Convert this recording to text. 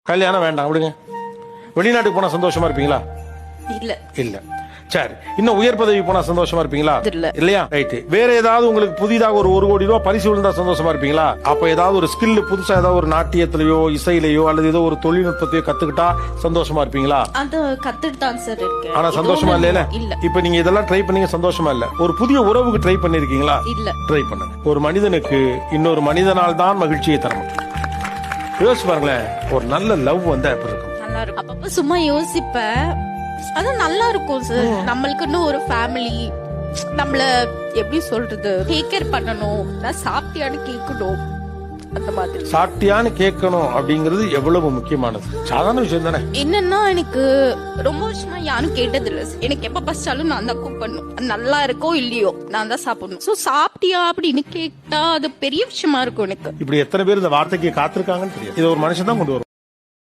கல்யாணம் வேண்டாம் விடுங்க. வெளிநாட்டுக்கு போனா சந்தோஷமா இருப்பீங்களா? இல்ல இல்ல. சரி, இன்னும் உயர் பதவி போனா சந்தோஷமா இருப்பீங்களா? இல்ல. இல்லையா? ரைட். வேற ஏதாவது உங்களுக்கு புதிதாக ஒரு 1 கோடி ரூபாய் பரிசு விழுந்தா சந்தோஷமா இருப்பீங்களா? அப்ப ஏதாவது ஒரு ஸ்கில் புதுசா ஏதாவது ஒரு நாட்டியத்திலயோ இசையிலயோ அல்லது ஏதோ ஒரு தொழில்நுட்பத்தையோ கத்துக்கிட்டா சந்தோஷமா இருப்பீங்களா? அது கத்துட்டு தான் சார் இருக்கேன். ஆனா சந்தோஷமா இல்லையா? இல்ல இப்ப நீங்க இதெல்லாம் ட்ரை பண்ணீங்க, சந்தோஷமா இல்ல. ஒரு புதிய உறவுக்கு ட்ரை பண்ணிருக்கீங்களா? இல்ல. ட்ரை பண்ணுங்க. ஒரு மனிதனுக்கு இன்னொரு மனிதனால் தான் மகிழ்ச்சியை தர முடியும். யோசிச்சு பாருங்களேன், ஒரு நல்ல லவ் வந்தா எப்படி இருக்கும்? நல்லா இருக்கும். அப்பப்ப சும்மா யோசிப்பேன். அது நல்லா இருக்கும் சார். நம்மளுக்குன்னு ஒரு ஃபேமிலி, நம்மள எப்படி சொல்றது, டேக் கேர் பண்ணணும், நான் சாப்பிட்டியான்னு கேட்கணும், அந்த மாதிரி. சாப்பிட்டியான்னு கேட்கணும் அப்படிங்கிறது எவ்வளவு முக்கியமானது. சாதாரண விஷயம் தானே. என்னன்னா எனக்கு ரொம்ப வருஷமா யாரும் கேட்டது இல்ல. எனக்கு எப்ப பசிச்சாலும் நான் தான் குக் பண்ணும். நல்லா இருக்கோ இல்லையோ நான் தான் சாப்பிடணும். சோ சாப்பிட்டியா அப்படின்னு கேட்டா அது பெரிய விஷயமா இருக்கும் எனக்கு. இப்படி எத்தனை பேர் இந்த வார்த்தைக்கு காத்திருக்காங்கன்னு தெரியும். இதை ஒரு மனுஷன் தான் கொண்டு வருவான்.